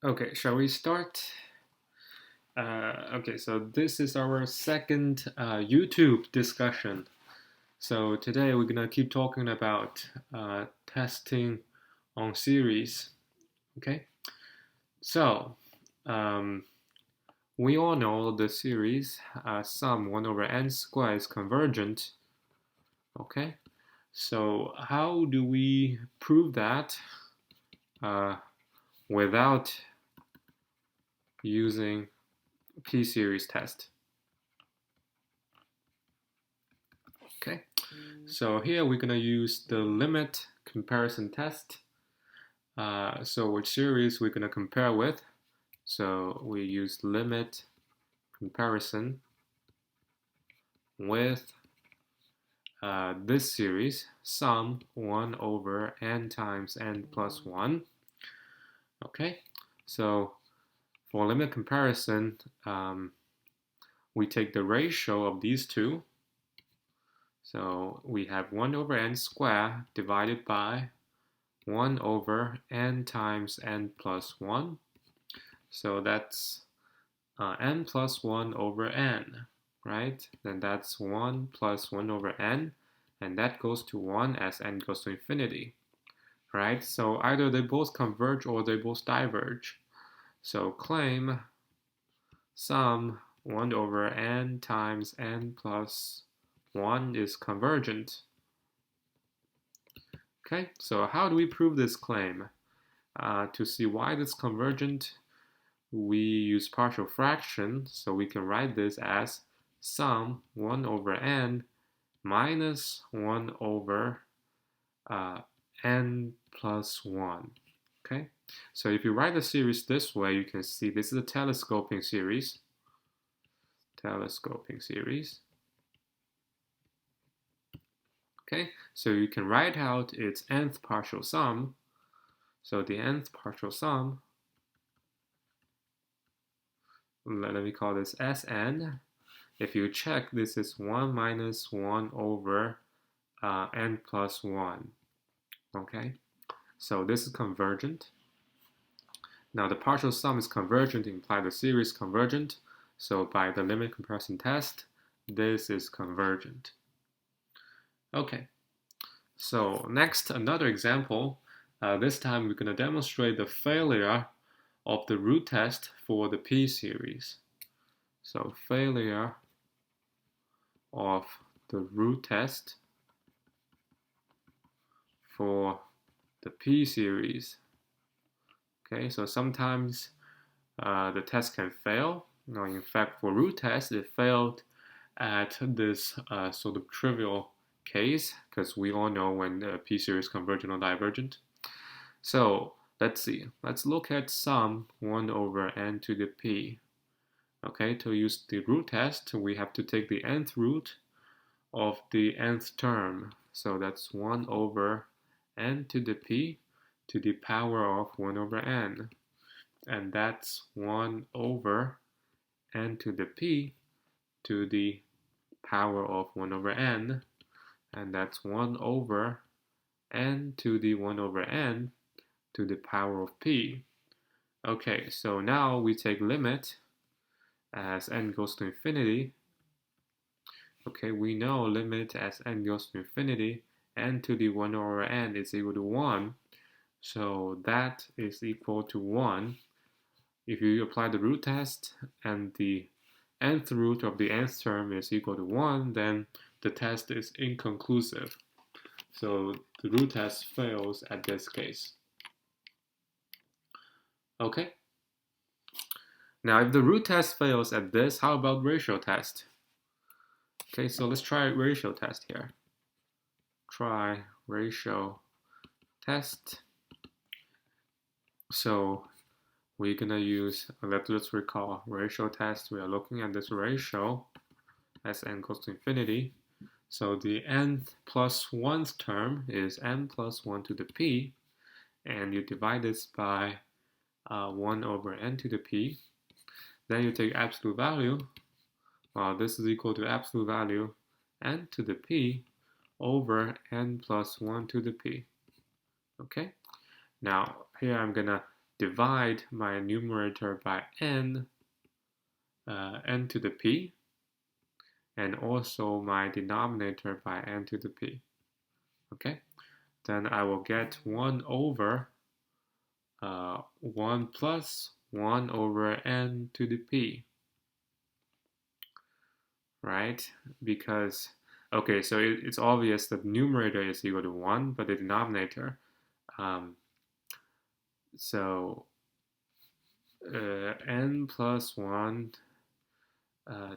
Okay, shall we start? Okay, so this is our second YouTube discussion. So today we're gonna keep talking about testing on series. Okay, so um, we all know the series sum 1 over n squared is convergent. Okay, so how do we prove that uh, without using p-series test? Okay, so here we're gonna use the limit comparison test. So which series we're gonna compare with? So we use limit comparison with this series, sum 1 over n times n plus 1. Okay, so for limit comparison, we take the ratio of these two. So we have 1 over n squared divided by 1 over n times n plus 1. So that's n plus 1 over n, right? Then that's 1 plus 1 over n, and that goes to 1 as n goes to infinity, right? So either they both converge or they both diverge. So claim sum 1 over n times n plus 1 is convergent. Okay, so how do we prove this claim? To see why this is convergent, we use partial fraction, so we can write this as sum 1 over n minus 1 over n plus 1. Okay, so if you write the series this way, you can see this is a telescoping series. Telescoping series. Okay, so you can write out its nth partial sum. So the nth partial sum, let me call this Sn. If you check, this is 1 minus 1 over n plus 1. Okay, so this is convergent. Now the partial sum is convergent, imply the series is convergent. So by the limit comparison test, this is convergent. Okay, so next, another example. This time we're going to demonstrate the failure of the root test for the p-series. So failure of the root test for the p-series. Okay, so sometimes the test can fail. Now, in fact, for root test, it failed at this sort of trivial case because we all know when the p-series is convergent or divergent. So let's see. Let's look at sum 1 over n to the p. Okay, to use the root test, we have to take the nth root of the nth term. So that's 1 over n to the p to the power of 1 over n. And that's 1 over n to the p to the power of 1 over n. And that's 1 over n to the 1 over n to the power of p. Okay, so now we take limit as n goes to infinity. Okay, we know limit as n goes to infinity, n to the 1 over n is equal to 1. So that is equal to 1. If you apply the root test and the nth root of the nth term is equal to 1, then the test is inconclusive. So the root test fails at this case. Okay? Now if the root test fails at this, how about ratio test? Okay, so let's try ratio test here. Try ratio test. So we're gonna use, let's recall ratio test. We are looking at this ratio as n goes to infinity. So the nth plus 1th term is n plus 1 to the p, and you divide this by 1 over n to the p. Then you take absolute value. This is equal to absolute value n to the p over n plus 1 to the p. Okay? Now, here I'm gonna divide my numerator by n, n to the p, and also my denominator by n to the p. Okay, then I will get 1 over 1 plus 1 over n to the p, right? Because, okay, so it's obvious that the numerator is equal to 1, but the denominator, so n plus 1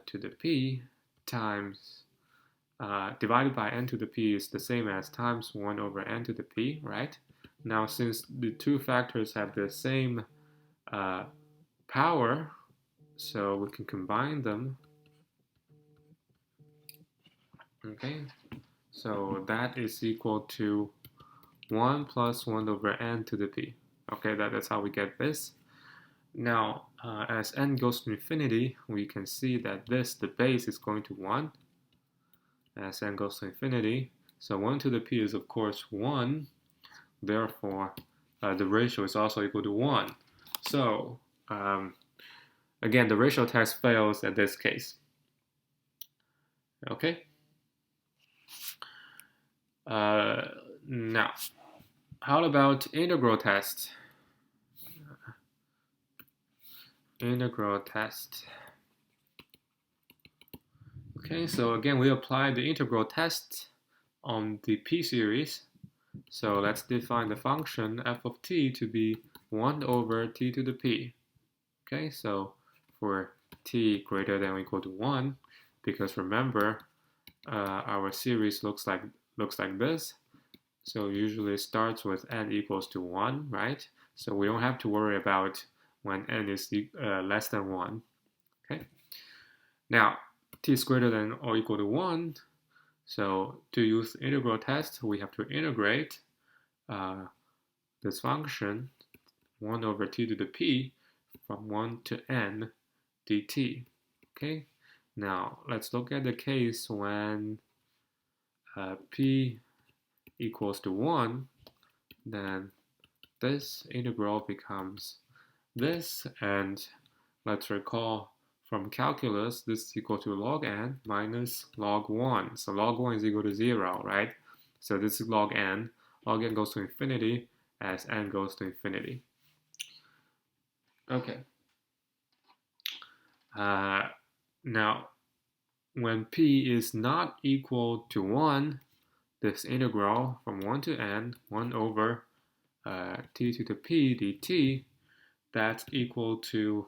to the p times divided by n to the p is the same as times 1 over n to the p, right? Now, since the two factors have the same power, so we can combine them. Okay, so that is equal to 1 plus 1 over n to the p. Okay, that's how we get this. Now, as n goes to infinity, we can see that the base is going to 1 as n goes to infinity. So 1 to the p is, of course, 1. Therefore, the ratio is also equal to 1. So, again, the ratio test fails at this case. Okay? Now, how about integral test? Integral test. Okay, so again, we apply the integral test on the p-series. So let's define the function f of t to be 1 over t to the p. Okay, so for t greater than or equal to 1, because remember, our series looks like this. So usually it starts with n equals to 1, right? So we don't have to worry about when n is less than 1. Okay. Now, t is greater than or equal to 1. So to use integral test, we have to integrate this function 1 over t to the p from 1 to n dt. Okay. Now let's look at the case when p equals to 1, then this integral becomes this, and let's recall from calculus, this is equal to log n minus log 1. So log 1 is equal to 0, right? So this is log n. Log n goes to infinity as n goes to infinity. Okay. Now, when p is not equal to 1, this integral from 1 to n, 1 over t to the p dt, that's equal to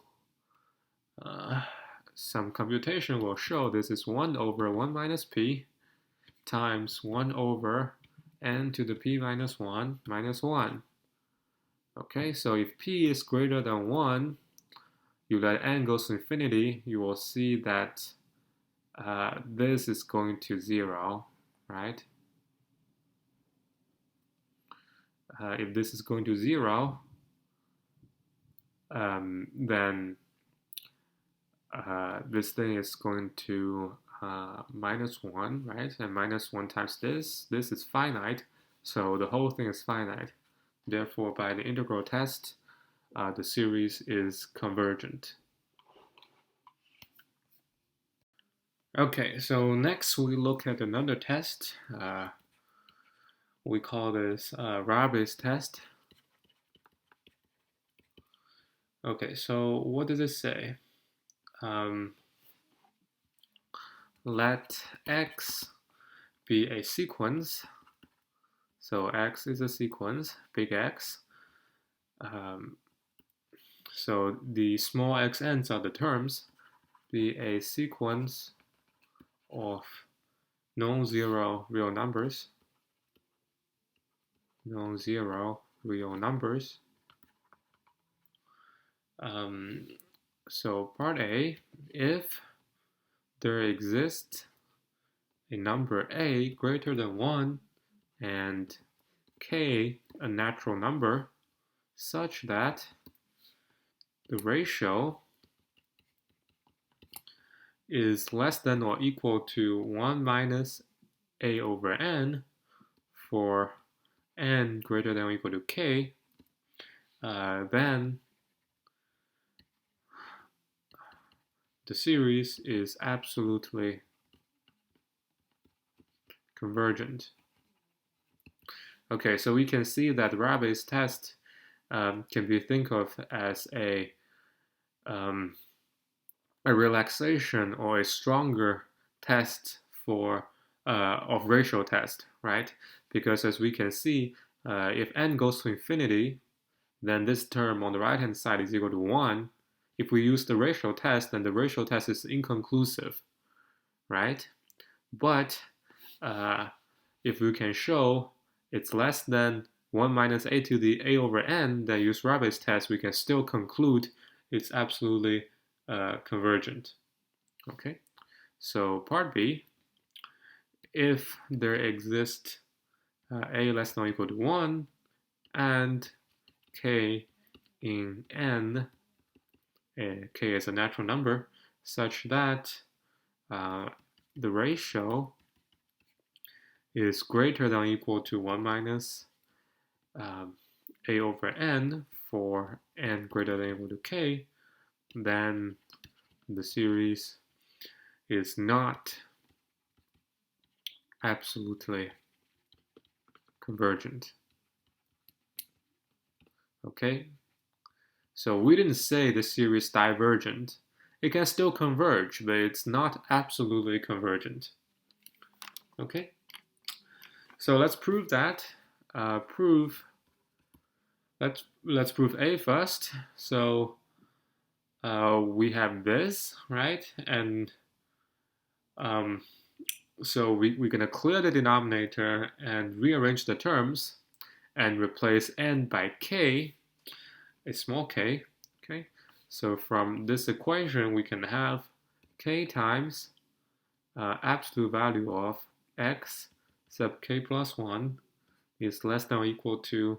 some computation will show this is 1 over 1 minus p times 1 over n to the p minus 1 minus 1. Okay, so if p is greater than 1, you let n goes to infinity, you will see that this is going to 0, right? If this is going to 0, then this thing is going to minus 1, right? And minus 1 times this is finite, so the whole thing is finite. Therefore, by the integral test, the series is convergent. Okay, so next we look at another test. We call this Rabi's test. Okay, so what does it say? Let x be a sequence. So x is a sequence, big X. So the small xn's are the terms. Be a sequence of non-zero real numbers. Non-zero real numbers. So part A, if there exists a number a greater than 1 and k a natural number such that the ratio is less than or equal to 1 minus a over n for n greater than or equal to k, then the series is absolutely convergent. Okay, so we can see that Rabi's test can be think of as a relaxation or a stronger test for of ratio test, right? Because as we can see, if n goes to infinity, then this term on the right-hand side is equal to 1. If we use the ratio test, then the ratio test is inconclusive, right? But if we can show it's less than 1 minus a to the a over n, then use Rabi's test, we can still conclude it's absolutely convergent. Okay, so part B, if there exists a less than or equal to 1 and k in n, k is a natural number, such that the ratio is greater than or equal to 1 minus a over n for n greater than or equal to k, then the series is not absolutely convergent. Okay, so we didn't say the series divergent. It can still converge, but it's not absolutely convergent. Okay, so let's prove that. Let's prove A first. So we have this, right? And so we're going to clear the denominator and rearrange the terms and replace n by k, a small k. Okay, so from this equation we can have k times absolute value of x sub k plus 1 is less than or equal to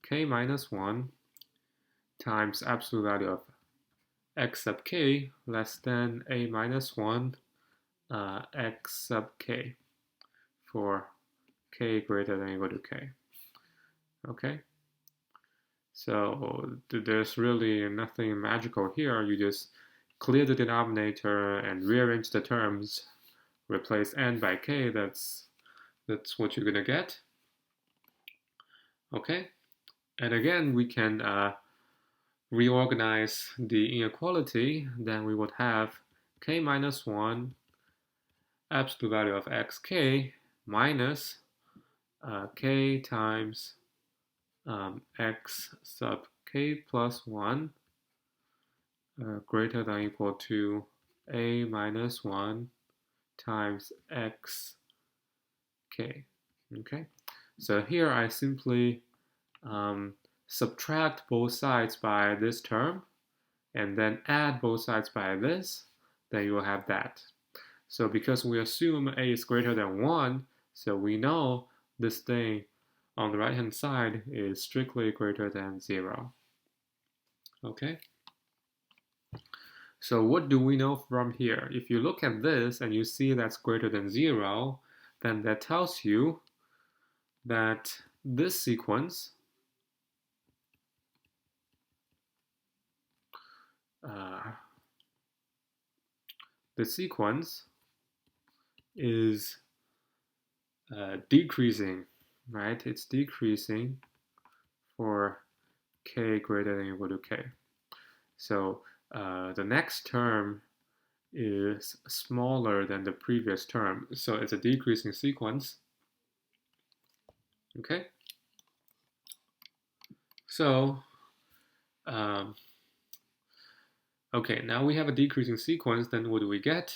k minus 1 times absolute value of x sub k less than a minus 1 x sub k for k greater than or equal to k. Okay, so there's really nothing magical here. You just clear the denominator and rearrange the terms, replace n by k. That's what you're gonna get. Okay, and again we can reorganize the inequality. Then we would have k minus 1 absolute value of xk minus k times x sub k plus 1 greater than or equal to a minus 1 times x k. Okay, so here I simply subtract both sides by this term and then add both sides by this, then you will have that. So because we assume a is greater than 1, so we know this thing on the right hand side is strictly greater than 0. Okay? So what do we know from here? If you look at this and you see that's greater than 0, then that tells you that this sequence is decreasing, right? It's decreasing for k greater than or equal to k. So the next term is smaller than the previous term, so it's a decreasing sequence. Okay, so okay, now we have a decreasing sequence. Then what do we get?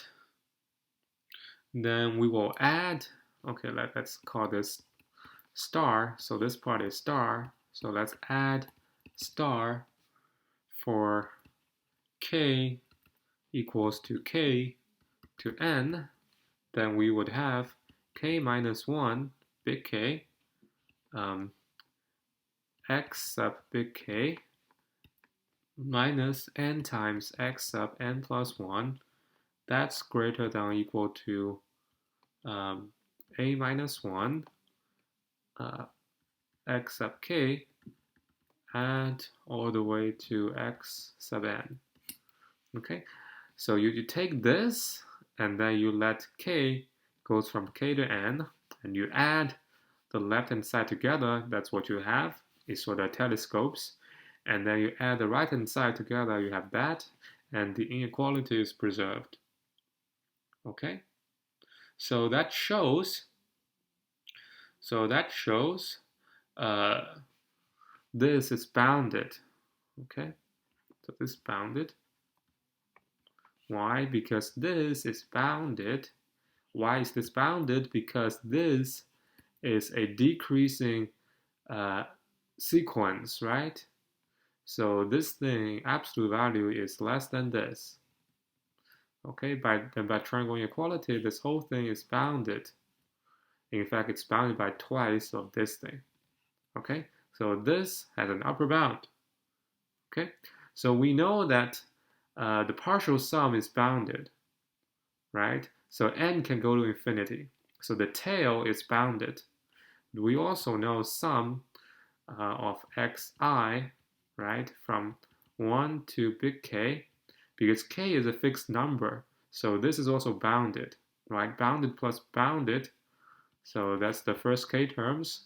Then we will add, okay, let's call this star. So this part is star. So let's add star for k equals to k to n. Then we would have k minus 1, big K, x sub big K minus n times x sub n plus 1. That's greater than or equal to a minus 1 x sub k add all the way to x sub n. Okay, so you take this and then you let k goes from k to n, and you add the left hand side together. That's what you have, is for the telescopes. And then you add the right hand side together, you have that, and the inequality is preserved. Okay, so that shows this is bounded. Okay, so this is bounded. Why? Because this is bounded. Why is this bounded? Because this is a decreasing sequence, right? So this thing, absolute value, is less than this. Okay, by triangle inequality, this whole thing is bounded. In fact, it's bounded by twice of this thing. Okay, so this has an upper bound. Okay, so we know that the partial sum is bounded, right? So n can go to infinity. So the tail is bounded. We also know sum of xi, right, from 1 to big K, because K is a fixed number. So this is also bounded, right? Bounded plus bounded. So that's the first K terms.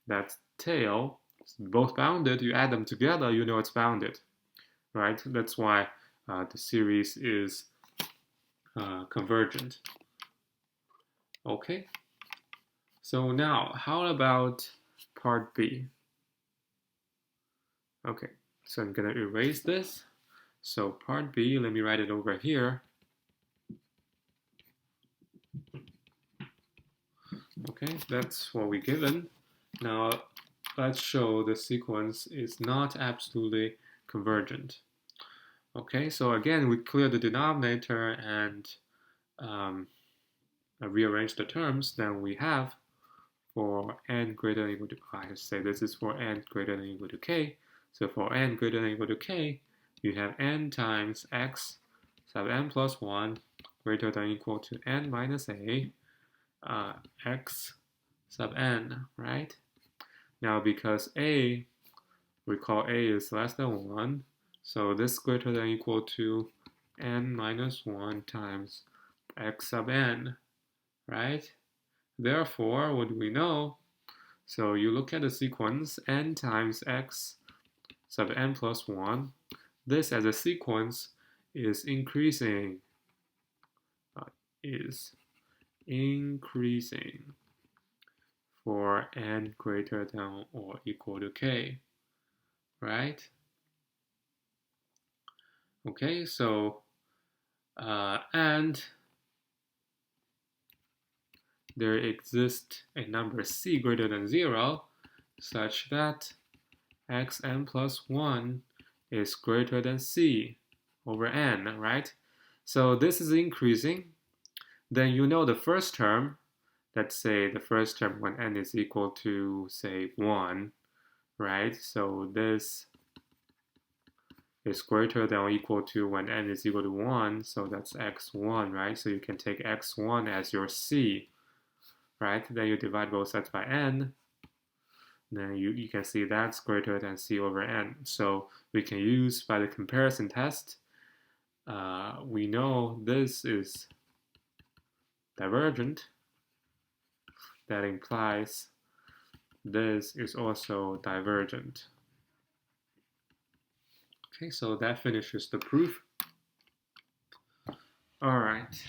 That's tail. Both bounded, you add them together, you know it's bounded, right? That's why the series is convergent. Okay, so now how about part B? Okay, so I'm gonna erase this. So part B, let me write it over here. Okay, that's what we're given. Now let's show the sequence is not absolutely convergent. Okay, so again, we clear the denominator and rearrange the terms. Then we have for n greater than or equal to, I should say this is for n greater than or equal to k. So for n greater than or equal to k, you have n times x sub n plus 1 greater than or equal to n minus a x sub n, right? Now because a, recall a is less than 1, so this is greater than or equal to n minus 1 times x sub n, right? Therefore, what do we know? So you look at the sequence n times x sub n plus 1. This as a sequence is increasing, for n greater than or equal to k, right? Okay, so and there exists a number c greater than 0 such that xn plus 1 is greater than c over n, right? So this is increasing. Then you know the first term, let's say the first term when n is equal to, say, 1, right? So this is greater than or equal to when n is equal to 1, so that's x1, right? So you can take x1 as your c, right? Then you divide both sides by n, then you can see that's greater than c over n. So we can use, by the comparison test, we know this is divergent. That implies this is also divergent. Okay, so that finishes the proof. All right.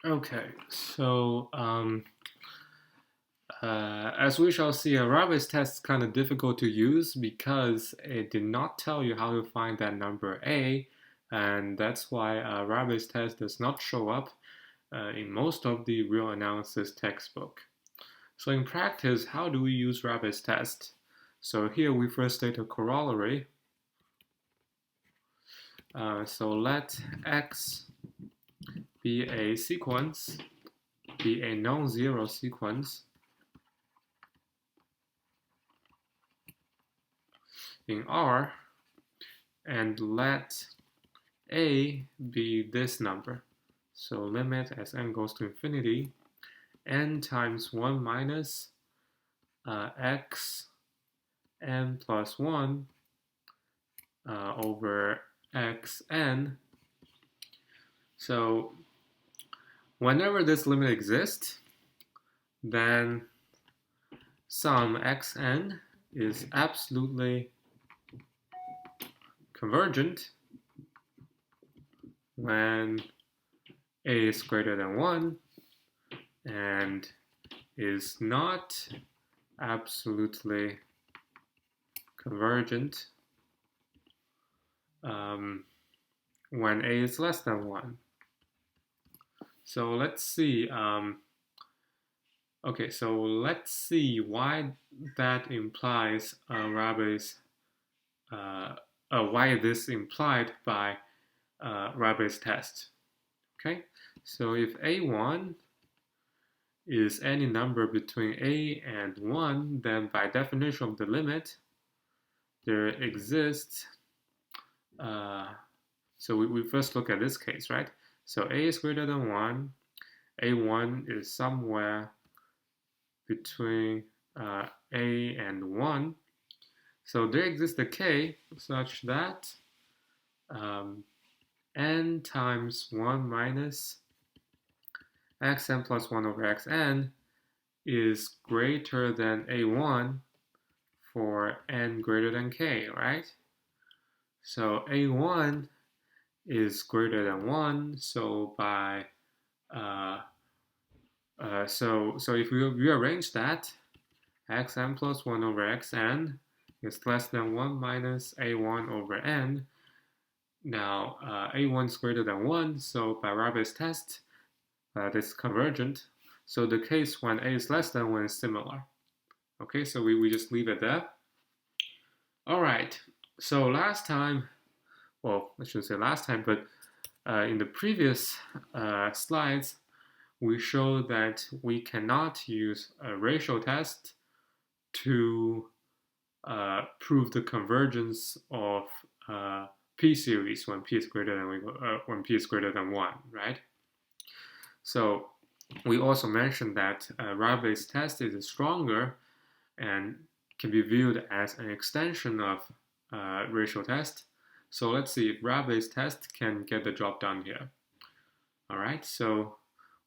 Okay, so as we shall see, a Rabbit's test is kind of difficult to use because it did not tell you how to find that number a, and that's why a Rabbit's test does not show up in most of the real analysis textbook. So in practice, how do we use Rabbit's test? So here we first state a corollary. So let x be a sequence, be a non-zero sequence in R, and let a be this number. So limit as n goes to infinity, n times 1 minus x n plus 1 over xn. So whenever this limit exists, then some xn is absolutely convergent when a is greater than 1 and is not absolutely convergent when a is less than 1. So let's see. Okay, so let's see why that implies Rabi's why this implied by Rabi's test. Okay, so if a1 is any number between a and 1, then by definition of the limit, there exists. So we first look at this case, right? So a is greater than 1, a1 is somewhere between a and 1. So there exists a k such that n times 1 minus xn plus 1 over xn is greater than a1 for n greater than k, right? So a1 is greater than 1, so by so if we rearrange that, xn plus 1 over xn is less than 1 minus a1 over n. Now a1 is greater than 1, so by Rabi's test, this is convergent. So the case when a is less than 1 is similar. Okay, so we just leave it there. All right, so last time, well, I shouldn't say last time, but in the previous slides, we showed that we cannot use a ratio test to prove the convergence of p series when p is greater than 1, right? So we also mentioned that Rabi's test is stronger and can be viewed as an extension of ratio test. So let's see if Rabi's test can get the job done here. All right, so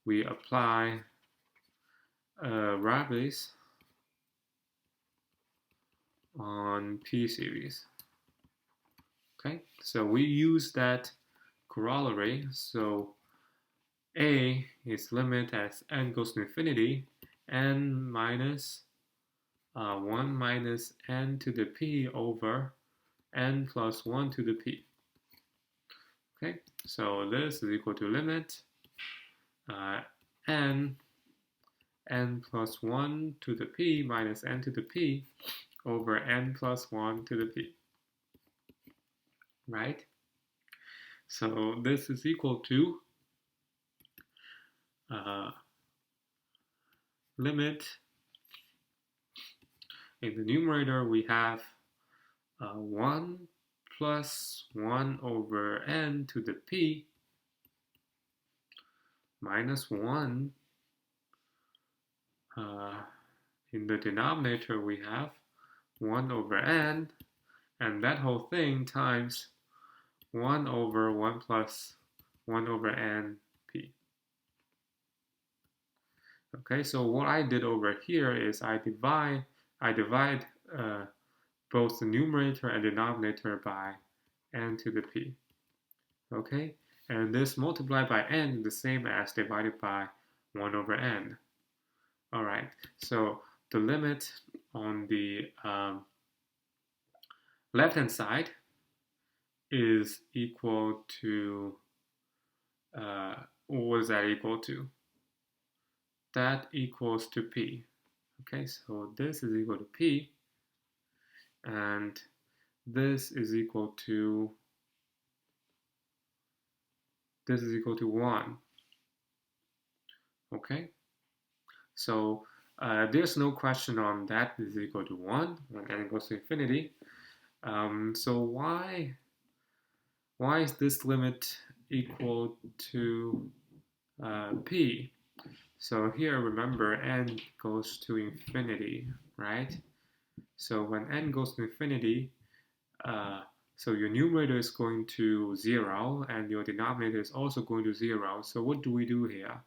we apply Rabi's on p series. Okay, so we use that corollary. So a is limit as n goes to infinity, n minus 1 minus n to the p over n plus 1 to the p. Okay, so this is equal to limit n plus 1 to the p minus n to the p over n plus 1 to the p. Right? So this is equal to limit. In the numerator, we have 1 plus 1 over n to the p minus 1. In the denominator, we have 1 over n, and that whole thing times 1 over 1 plus 1 over n p. Okay, so what I did over here is I divide both the numerator and denominator by n to the p. Okay, and this multiplied by n is the same as divided by 1 over n. All right, so the limit on the left-hand side is equal to, what is that equal to? That equals to p. Okay, so this is equal to p, and this is equal to 1. Okay, so there's no question on that is equal to 1 when n goes to infinity. So why is this limit equal to p? So here, remember, n goes to infinity. right? So when n goes to infinity, so your numerator is going to 0 and your denominator is also going to 0. So what do we do here?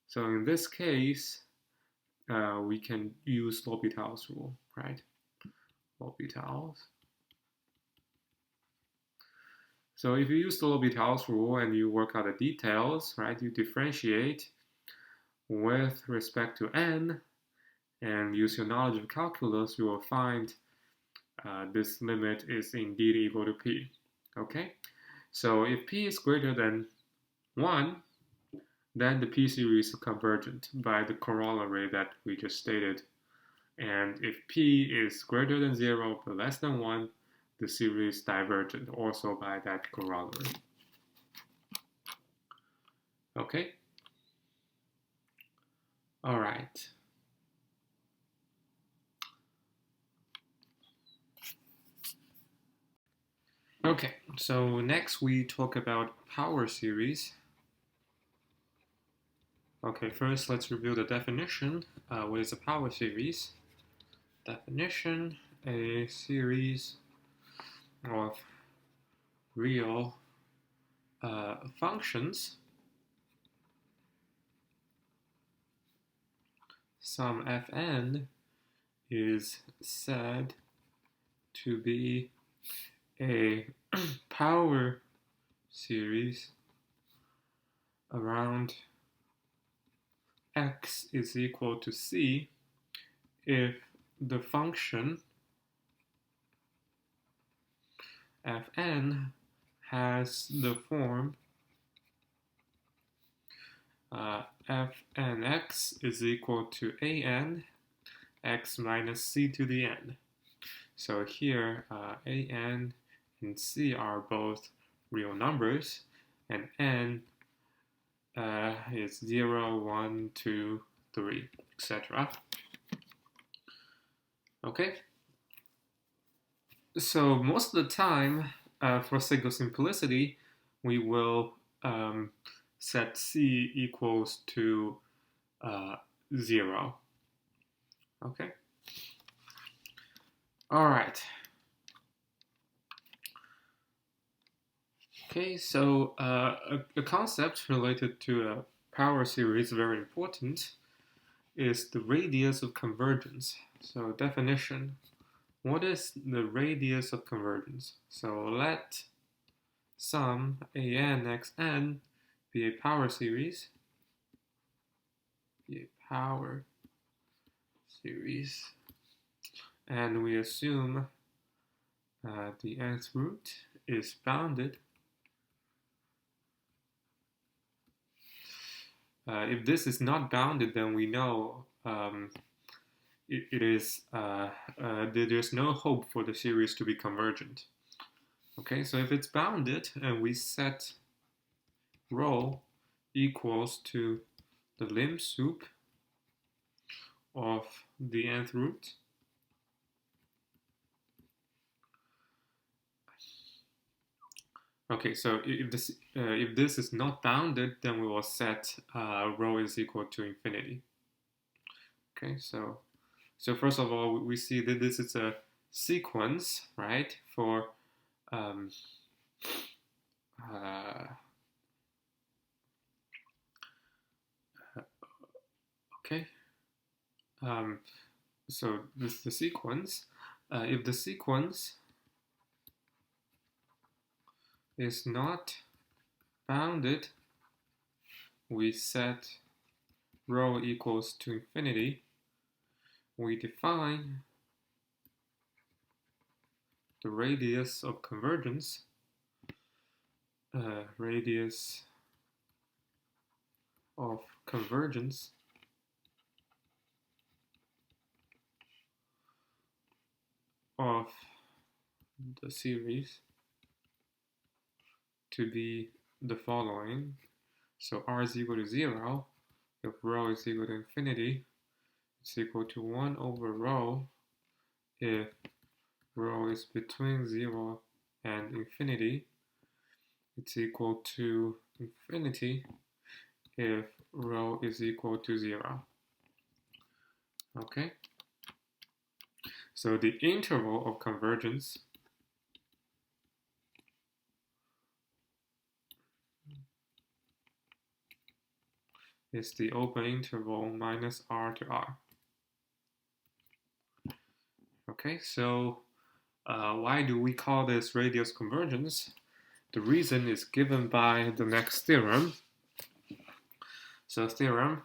So in this case, we can use L'Hopital's rule, right? L'Hopital's. So if you use the L'Hopital's rule and you work out the details, right, you differentiate with respect to n and use your knowledge of calculus, you will find this limit is indeed equal to p. Okay, so if p is greater than 1, then the p series is convergent by the corollary that we just stated. And if p is greater than 0 but less than 1, the series is divergent also by that corollary. Okay? All right. Okay, so next we talk about power series. Okay, first let's review the definition. What is a power series? Definition: a series of real functions, some Fn is said to be a power series around x is equal to c if the function Fn has the form Fnx is equal to an x minus c to the n. So here an and c are both real numbers, and n is 0, 1, 2, 3, etc. Okay? So most of the time, for sake of simplicity, we will set c equals to 0. Okay? All right. Okay, so a concept related to a power series very important is the radius of convergence. So definition, what is the radius of convergence? So let sum an xn be a power series, and we assume the nth root is bounded. If this is not bounded, then we know there's no hope for the series to be convergent. Okay, so if it's bounded and we set rho equals to the lim sup of the nth root, okay, so if this is not bounded, then we will set rho is equal to infinity. Okay, so first of all, we see that this is a sequence, right? For okay, so this is the sequence. If the sequence is not bounded, we set rho equals to infinity. We define the radius of convergence, radius of convergence of the series to be the following. So r is equal to 0. If rho is equal to infinity, it's equal to 1 over rho if rho is between 0 and infinity. It's equal to infinity if rho is equal to 0. Okay? So the interval of convergence is the open interval minus R to R. Okay, so why do we call this radius convergence? The reason is given by the next theorem. So theorem,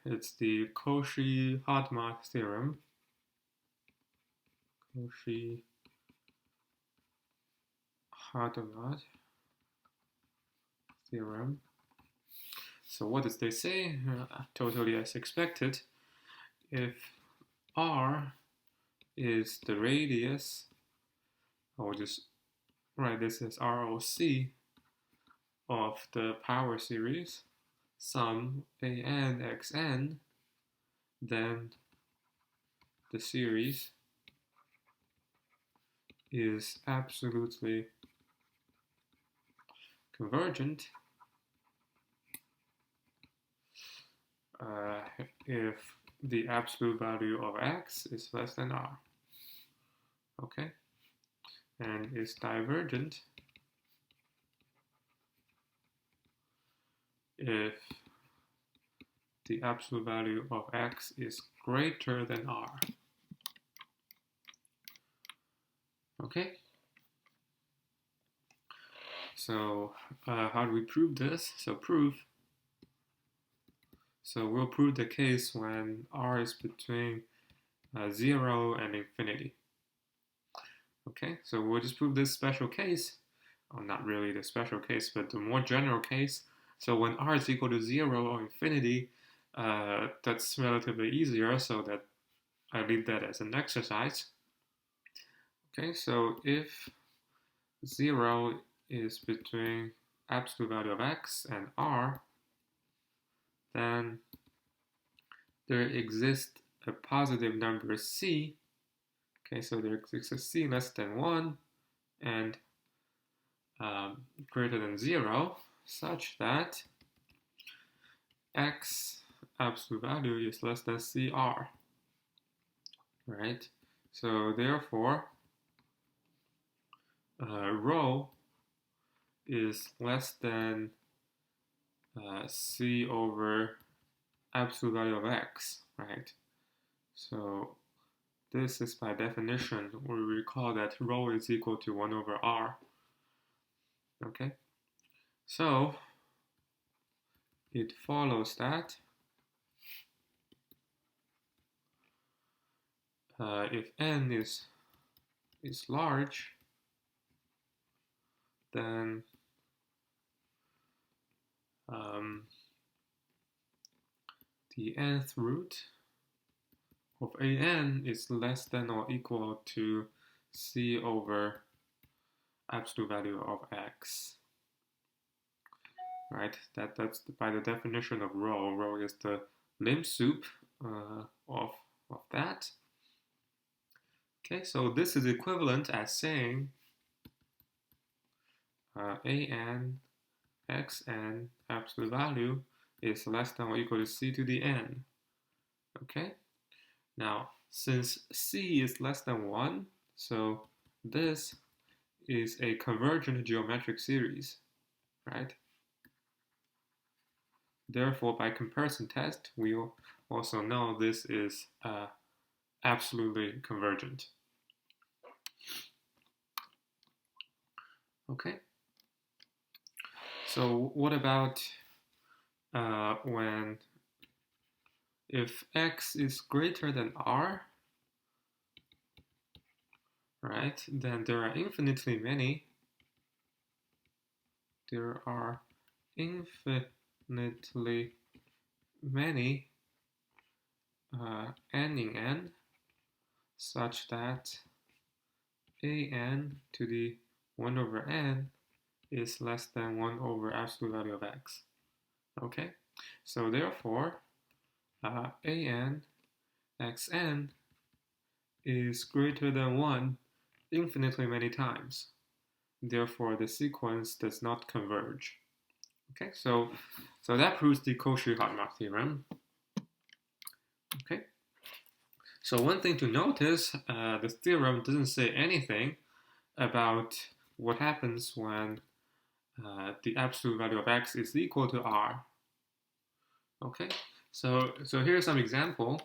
it's the Cauchy-Hadamard theorem. Cauchy-Hadamard theorem. So what does they say? Totally as expected. If R is the radius, I'll just write this as ROC of the power series, sum an xn, then the series is absolutely convergent if the absolute value of x is less than R. Okay, and is divergent if the absolute value of x is greater than R. Okay, so how do we prove this? So we'll prove the case when R is between 0 and infinity. Okay, so we'll just prove this special case, not really the special case, but the more general case. So when R is equal to 0 or infinity, that's relatively easier, so that I leave that as an exercise. Okay, so if 0 is between absolute value of x and R, then there exists a positive number c. Okay, so there exists a c less than 1 and greater than 0, such that x absolute value is less than CR, right? So therefore, rho is less than C over absolute value of x, right? So this is by definition, we recall that rho is equal to 1 over R. Okay, so it follows that if n is large, then the nth root of an is less than or equal to c over absolute value of x. Right? That's by the definition of rho. Rho is the lim sup of that. Okay, so this is equivalent as saying an xn absolute value is less than or equal to c to the n. Okay, now since c is less than 1, so this is a convergent geometric series, right? Therefore, by comparison test, we also know this is absolutely convergent. Okay. So what about if x is greater than R, right? Then there are infinitely many. There are infinitely many n in n, such that an to the 1 over n is less than 1 over absolute value of x. Okay, so therefore an xn is greater than 1 infinitely many times. Therefore, the sequence does not converge. Okay, so that proves the Cauchy-Hadamard theorem. Okay, So one thing to notice, the theorem doesn't say anything about what happens when the absolute value of x is equal to r. Okay, so here's some example.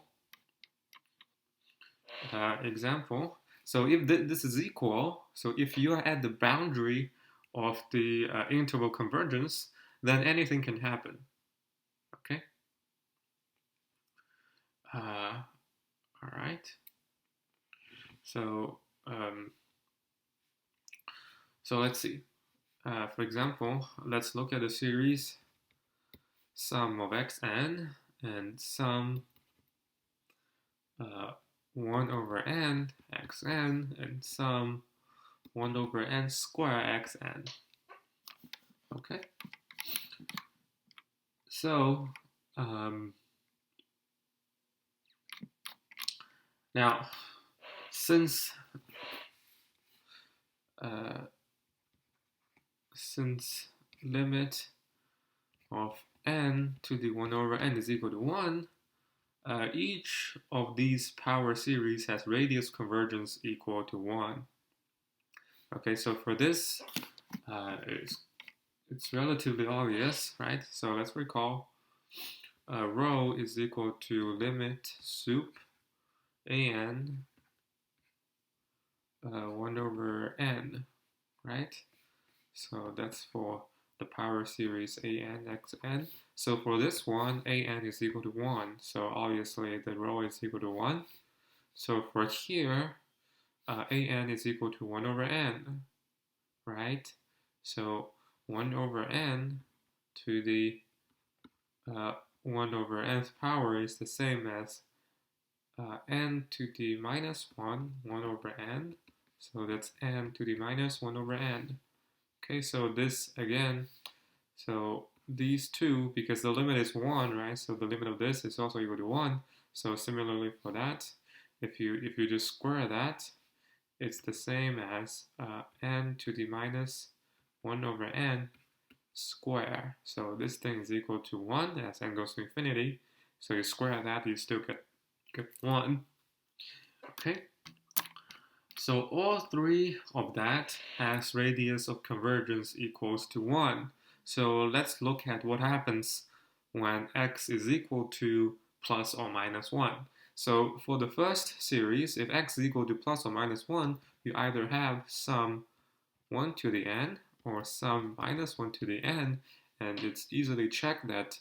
So if this is equal, so if you are at the boundary of the interval convergence, then anything can happen. Okay. All right. So so let's see. For example, let's look at the series sum of xn and sum 1 over n xn and sum 1 over n square xn. Okay. So now since limit of n to the 1 over n is equal to 1, each of these power series has radius convergence equal to 1. Okay, so for this, it's relatively obvious, right? So let's recall rho is equal to limit sup an 1 over n, right? So that's for the power series an xn. So for this one, an is equal to 1. So obviously the rho is equal to 1. So for here, an is equal to 1 over n, right? So 1 over n to the 1 over nth power is the same as n to the minus 1, 1 over n. So that's n to the minus 1 over n. Okay, so this again, so these two, because the limit is 1, right? So the limit of this is also equal to 1. So similarly for that, if you just square that, it's the same as n to the minus 1 over n square. So this thing is equal to 1 as n goes to infinity. So you square that, you still get 1. Okay. So all three of that has radius of convergence equals to 1. So let's look at what happens when x is equal to plus or minus 1. So for the first series, if x is equal to plus or minus 1, you either have sum 1 to the n or sum minus 1 to the n, and it's easily checked that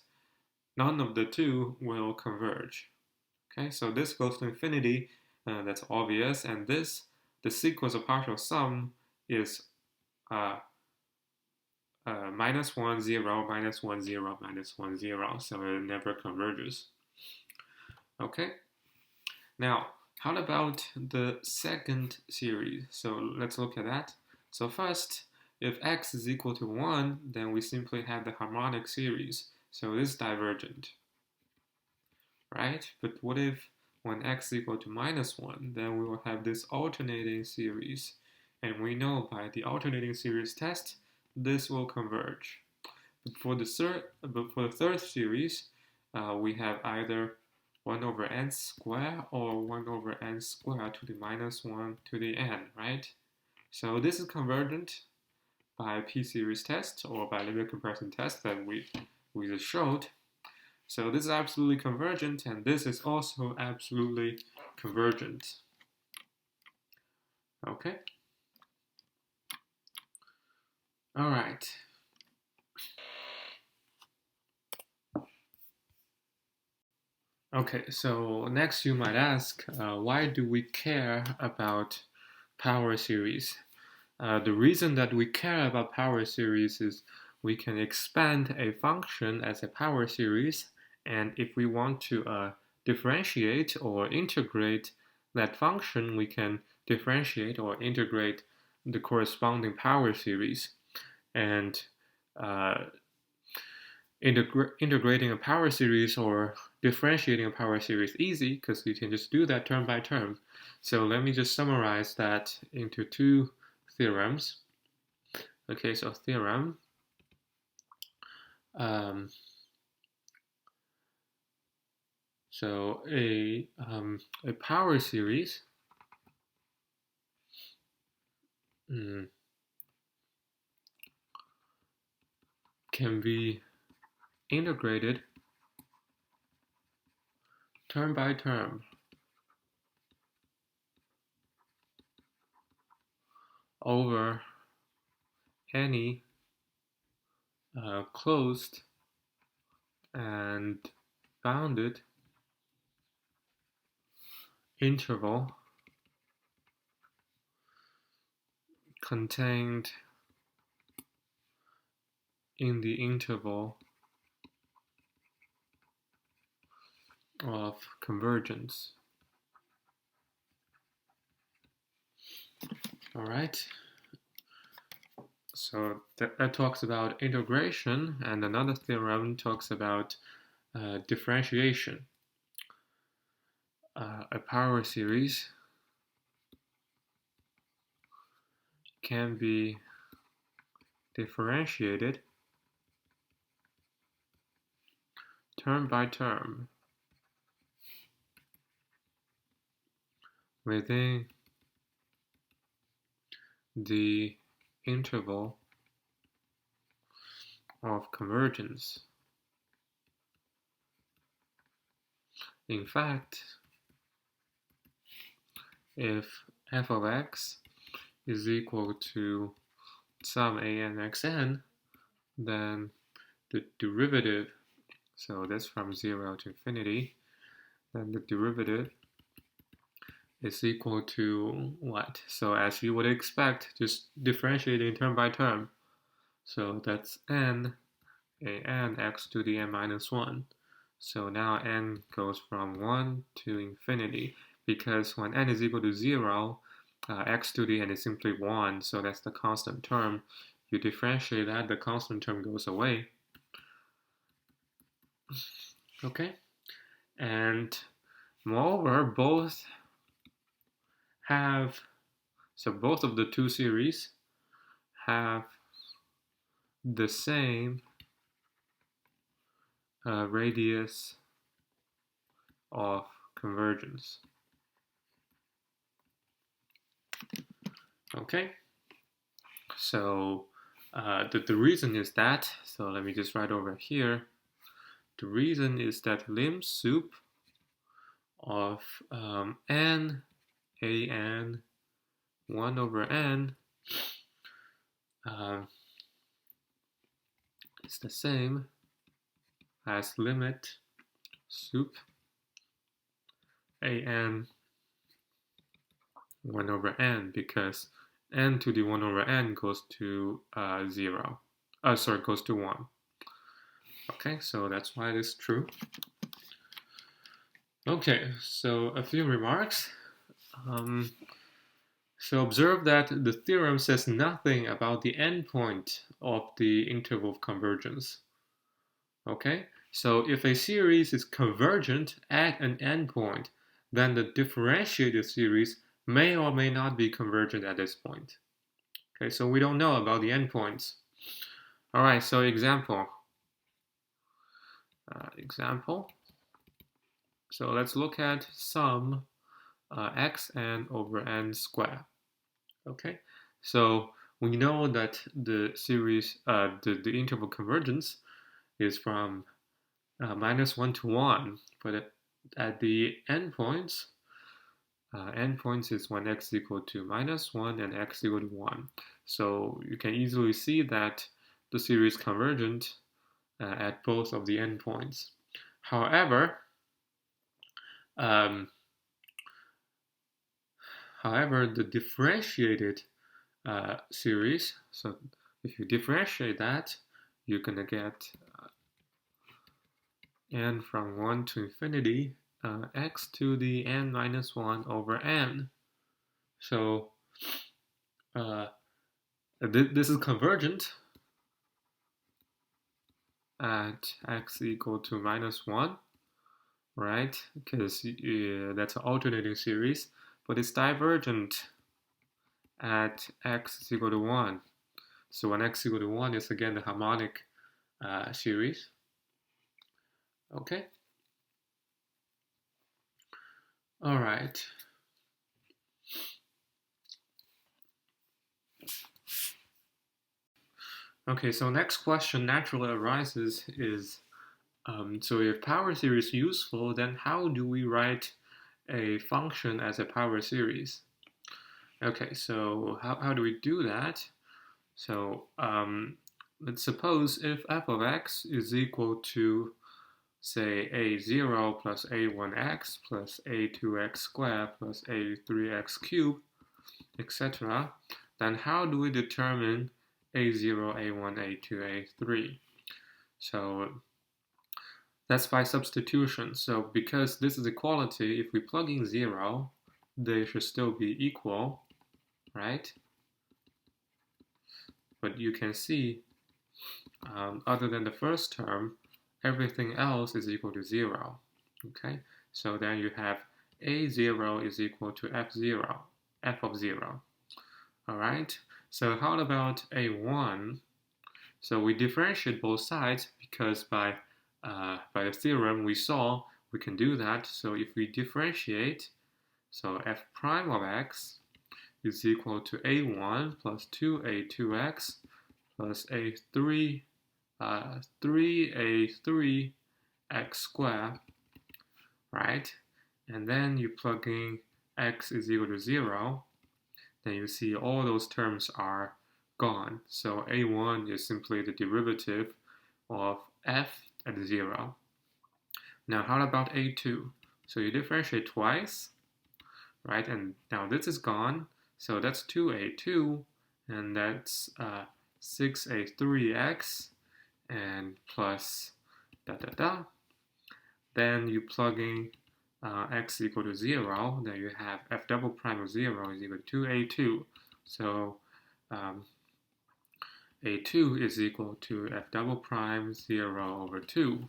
none of the two will converge. Okay, so this goes to infinity, that's obvious, and this, the sequence of partial sum is minus 1, 0, minus 1, 0, minus 1, 0, so it never converges. Okay, now how about the second series? So let's look at that. So first, if x is equal to 1, then we simply have the harmonic series. So this is divergent, right? But what if when x is equal to minus 1, then we will have this alternating series. And we know by the alternating series test, this will converge. But for the third series, we have either 1 over n squared or 1 over n squared to the minus 1 to the n, right? So this is convergent by p-series test or by linear comparison test that we just showed. So this is absolutely convergent, and this is also absolutely convergent. Okay? All right. Okay, so next you might ask, why do we care about power series? The reason that we care about power series is we can expand a function as a power series, and if we want to differentiate or integrate that function, we can differentiate or integrate the corresponding power series. And integrating a power series or differentiating a power series easy because you can just do that term by term. So let me just summarize that into two theorems. Okay, so theorem. So a power series can be integrated term by term over any closed and bounded interval contained in the interval of convergence. All right. So that talks about integration, and another theorem talks about differentiation. A power series can be differentiated term by term within the interval of convergence. In fact, if f of x is equal to sum a n xn, then the derivative, so that's from 0 to infinity, then the derivative is equal to what? So as you would expect, just differentiating term by term. So that's n a n x to the n minus 1. So now n goes from 1 to infinity, because when n is equal to 0, x to the n is simply 1, so that's the constant term. You differentiate that, the constant term goes away. Okay? And moreover, both of the two series have the same radius of convergence. Okay, so the reason is that, so let me just write over here, the reason is that lim sup of n a n 1 over n is the same as limit sup a n 1 over n, because n to the 1 over n goes to 0. Goes to 1. Okay, so that's why it is true. Okay, so a few remarks. So observe that the theorem says nothing about the endpoint of the interval of convergence. Okay, so if a series is convergent at an endpoint, then the differentiated series may or may not be convergent at this point. Okay, so we don't know about the endpoints. All right, so example. So let's look at sum xn over n squared. Okay, so we know that the series, the interval convergence is from -1 to 1, but at the endpoints, endpoints is when x is equal to -1 and x is equal to 1. So you can easily see that the series convergent at both of the endpoints. However, the differentiated series, so if you differentiate that, you're going to get n from 1 to infinity, x to the n minus 1 over n. So this is convergent at x equal to -1, right? Because that's an alternating series, but it's divergent at x is equal to 1. So when x is equal to 1 is again the harmonic series. Okay. All right. Okay, so next question naturally arises is, so if power series is useful, then how do we write a function as a power series? Okay, so how do we do that? So let's suppose if f of x is equal to, say, a0 plus a1x plus a2x squared plus a3x cubed, etc., then how do we determine a0, a1, a2, a3? So that's by substitution. So because this is equality, if we plug in 0, they should still be equal, right? But you can see, other than the first term, everything else is equal to 0. Okay, so then you have a0 is equal to f0, f of 0. All right, so how about a1? So we differentiate both sides because by the theorem we saw we can do that. So if we differentiate, so f prime of x is equal to a1 plus 2a2x plus a3 3a3x squared, right? And then you plug in x is equal to 0, then you see all those terms are gone. So a1 is simply the derivative of f at 0. Now how about a2? So you differentiate twice, right? And now this is gone, so that's 2a2, and that's 6a3x, and plus da da da. Then you plug in x equal to 0, then you have f double prime of 0 is equal to 2a2. So a2 is equal to f double prime 0 over 2.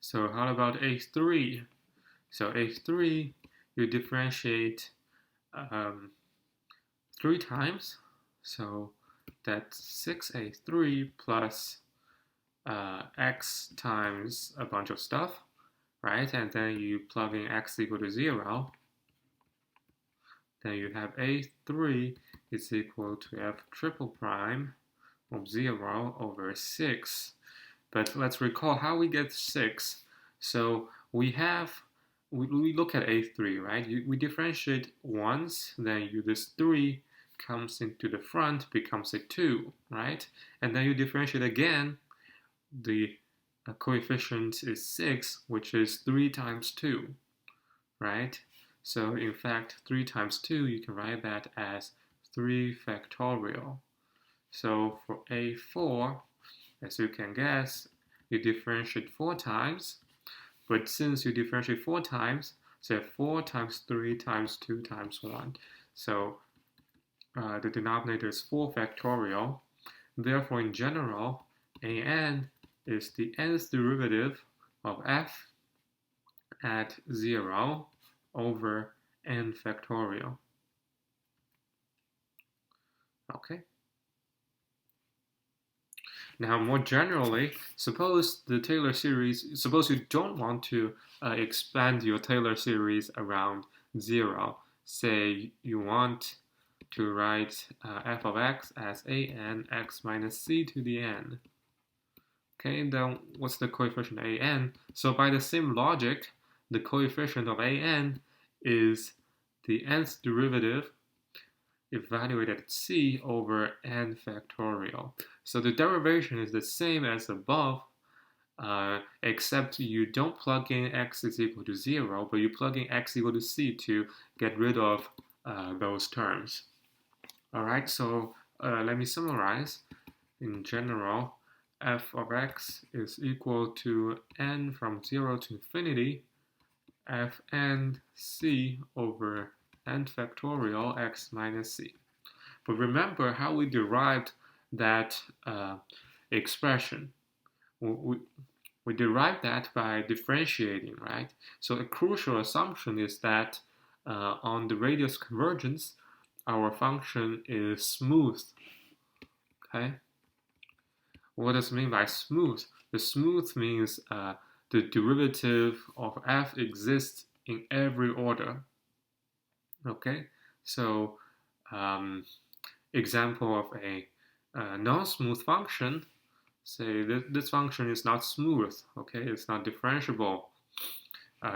So how about a3? So a3, you differentiate 3 times. So that's 6a3 plus x times a bunch of stuff, right? And then you plug in x equal to 0. Then you have a3 is equal to f triple prime of 0 over 6. But let's recall how we get 6. So we look at a3, right? We differentiate once, then this 3 comes into the front, becomes a 2, right? And then you differentiate again, the coefficient is 6, which is 3 times 2, right? So in fact, 3 times 2, you can write that as 3 factorial. So for a4, as you can guess, you differentiate 4 times, but since you differentiate 4 times, so 4 times 3 times 2 times 1. So the denominator is 4 factorial. Therefore, in general, an is the nth derivative of f at 0 over n factorial. Okay. Now, more generally, suppose you don't want to expand your Taylor series around 0. Say you want to write f of x as an x minus c to the n. Okay, then what's the coefficient an? So by the same logic, the coefficient of an is the nth derivative evaluated at c over n factorial. So the derivation is the same as above, except you don't plug in x is equal to 0, but you plug in x equal to c to get rid of those terms. All right, so let me summarize. In general, f of x is equal to n from 0 to infinity, fn c over n factorial x minus c. But remember how we derived that expression. We derived that by differentiating, right? So a crucial assumption is that on the radius convergence, our function is smooth. Okay. What does it mean by smooth? The smooth means the derivative of f exists in every order. Okay, so example of a non-smooth function. Say this function is not smooth. Okay, it's not differentiable.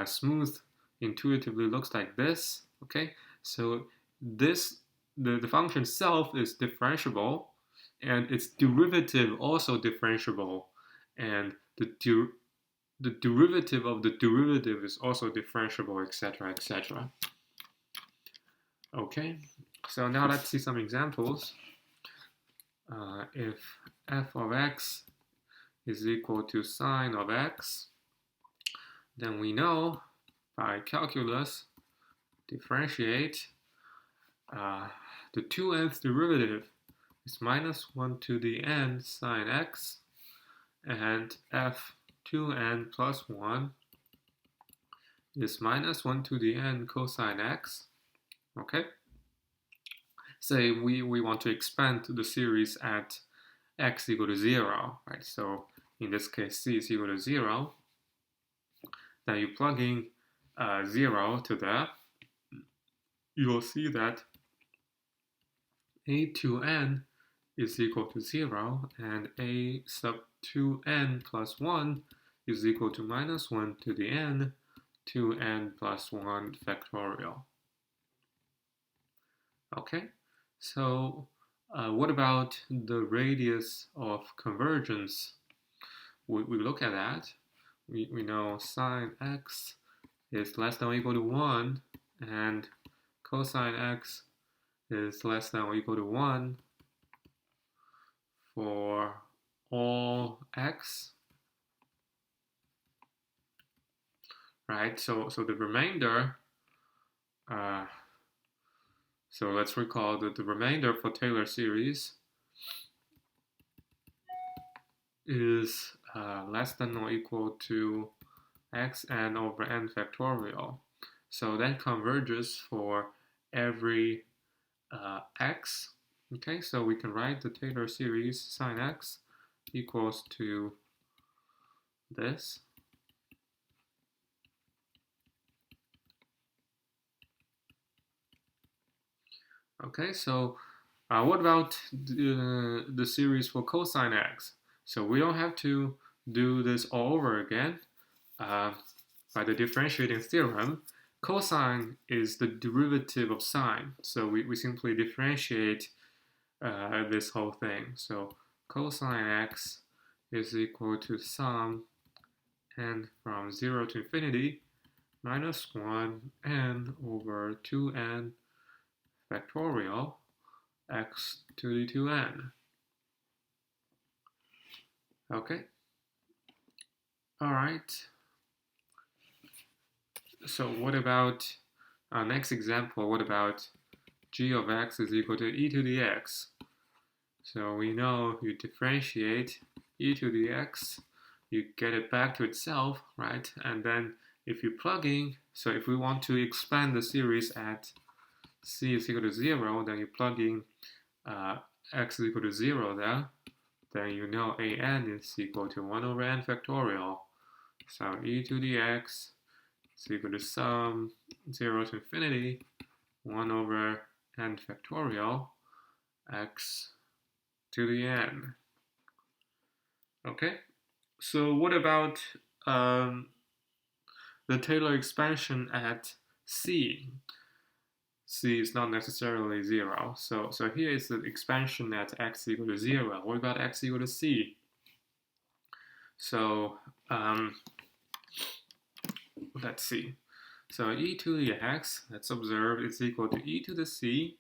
Smooth intuitively looks like this. Okay, so this the function itself is differentiable, and its derivative also differentiable, and the derivative of the derivative is also differentiable, etc., etc. Okay, so now let's see some examples. If f of x is equal to sine of x, then we know by calculus differentiate the 2nth derivative is minus 1 to the n sine x, and f2n plus 1 is minus 1 to the n cosine x. Okay, say we want to expand the series at x equal to 0, right? So in this case, c is equal to 0. Then you plug in 0 to that, you will see that a to n is equal to 0, and a sub 2n plus 1 is equal to minus 1 to the n 2n plus 1 factorial. Okay, so what about the radius of convergence? We look at that. We know sine x is less than or equal to 1, and cosine x is less than or equal to 1 for all x, right? So the remainder, so let's recall that the remainder for Taylor series is less than or equal to xn over n factorial. So that converges for every x. Okay, so we can write the Taylor series sine x equals to this. Okay, so what about the series for cosine x? So we don't have to do this all over again. By the differentiating theorem, cosine is the derivative of sine. So we simply differentiate this whole thing. So cosine x is equal to sum n from 0 to infinity minus 1 n over 2n factorial x to the 2n. Okay. All right. So what about our next example? What about g of x is equal to e to the x? So we know you differentiate e to the x, you get it back to itself, right? And then if you plug in, so if we want to expand the series at c is equal to 0, then you plug in x is equal to 0 there, then you know an is equal to 1 over n factorial. So e to the x is equal to sum 0 to infinity 1 over n factorial x to the n. Okay, so what about the Taylor expansion at c? C is not necessarily 0. So here is the expansion at x equal to 0. What about x equal to c? So let's see. So e to the x, let's observe, is equal to e to the c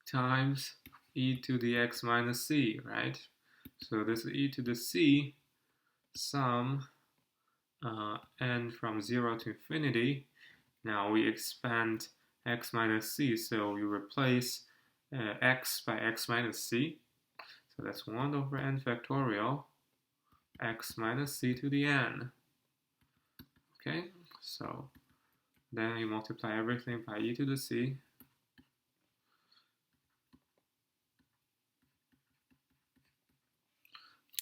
times e to the x minus c, right? So this is e to the c sum n from 0 to infinity. Now we expand x minus c, so you replace x by x minus c. So that's 1 over n factorial x minus c to the n. Okay, so then you multiply everything by e to the c.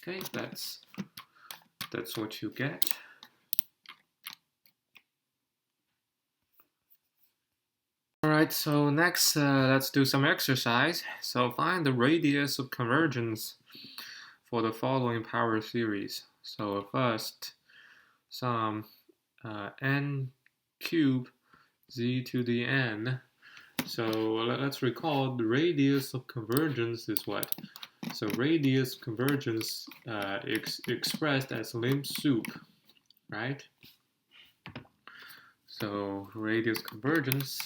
Okay, that's what you get. Alright, so next let's do some exercise. So find the radius of convergence for the following power series. So first, sum n cube z to the n. So let's recall the radius of convergence is what? So radius convergence expressed as lim sup, right? So radius convergence.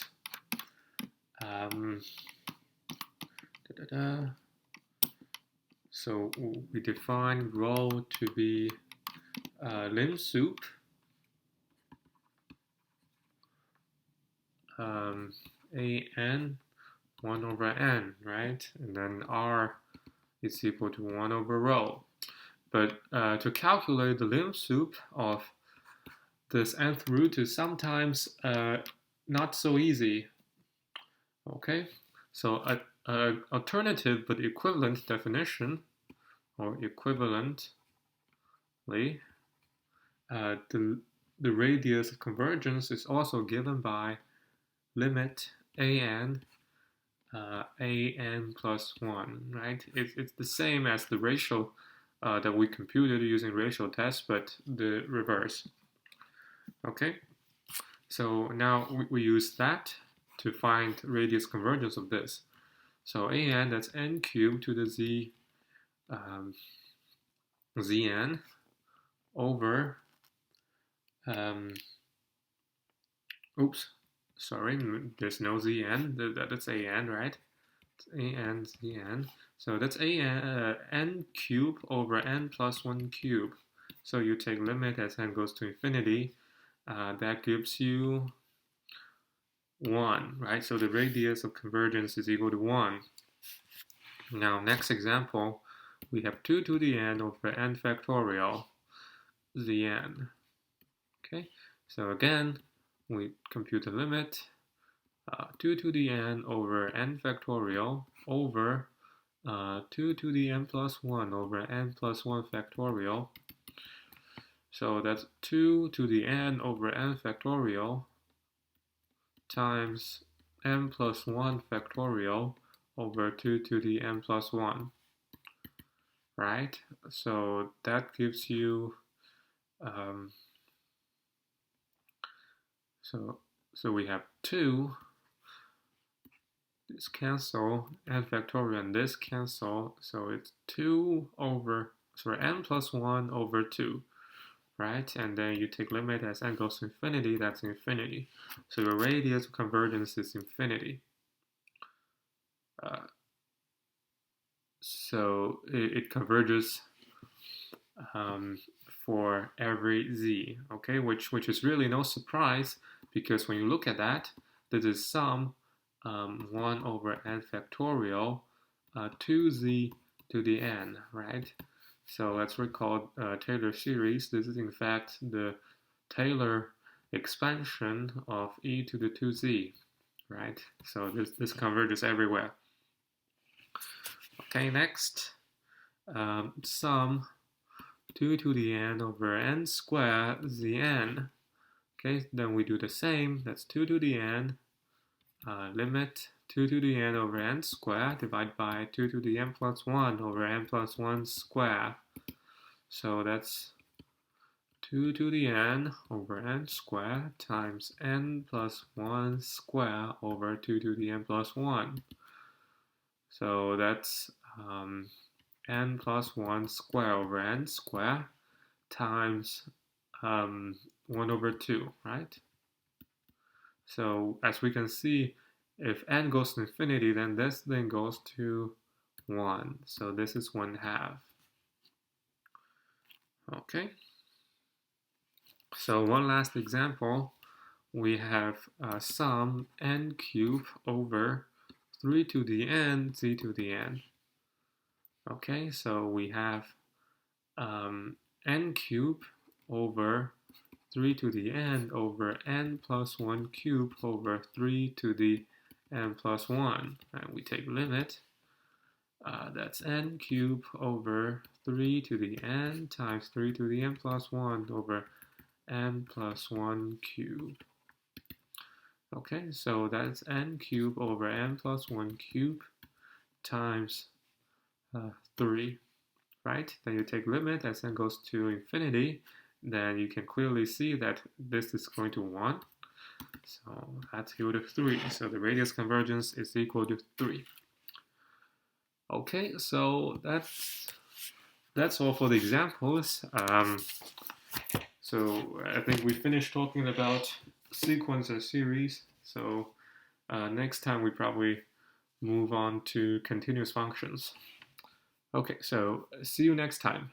So we define rho to be lim sup an 1 over n, right? And then r is equal to 1 over rho. But to calculate the lim sup of this nth root is sometimes not so easy. Okay, so a alternative but equivalent definition, or equivalently, the radius of convergence is also given by limit an plus 1, right? It's the same as the ratio that we computed using ratio test, but the reverse. Okay, so now we use that to find radius convergence of this. So an, that's n cubed to the z zn over oops, sorry, there's no zn, that's an, right? It's an zn. So that's n cube over n plus 1 cube. So you take limit as n goes to infinity. That gives you 1, right? So the radius of convergence is equal to 1. Now, next example, we have 2 to the n over n factorial zn. Okay, so again, we compute the limit 2 to the n over n factorial over 2 to the n plus 1 over n plus 1 factorial. So that's 2 to the n over n factorial times n plus 1 factorial over 2 to the n plus 1, right? So that gives you, so we have 2, this cancel, n factorial and this cancel, so it's 2 over, sorry, n plus 1 over 2. Right, and then you take limit as n goes to infinity, that's infinity. So the radius of convergence is infinity. So it converges for every z, okay, which is really no surprise, because when you look at that, this is sum 1 over n factorial 2z to the n, right? So let's recall Taylor series. This is in fact the Taylor expansion of e to the 2z, right? So this converges everywhere. Okay, next, sum 2 to the n over n squared zn. Okay, then we do the same. That's 2 to the n, limit 2 to the n over n squared divided by 2 to the n plus 1 over n plus 1 squared. So that's 2 to the n over n squared times n plus 1 squared over 2 to the n plus 1. So that's n plus 1 squared over n squared times 1 over 2, right? So as we can see, if n goes to infinity, then this thing goes to 1. So this is 1/2. Okay. So one last example, we have sum n cubed over 3 to the n z to the n. Okay, so we have n cubed over 3 to the n over n plus 1 cube over 3 to the n plus 1. And we take limit. That's n cubed over 3 to the n times 3 to the n plus 1 over n plus 1 cube. Okay, so that's n cubed over n plus 1 cubed times 3, right? Then you take limit as n goes to infinity, then you can clearly see that this is going to 1. So that's equal to 3. So the radius convergence is equal to 3. Okay, so that's all for the examples. So I think we finished talking about sequence and series. So next time we probably move on to continuous functions. Okay, so see you next time.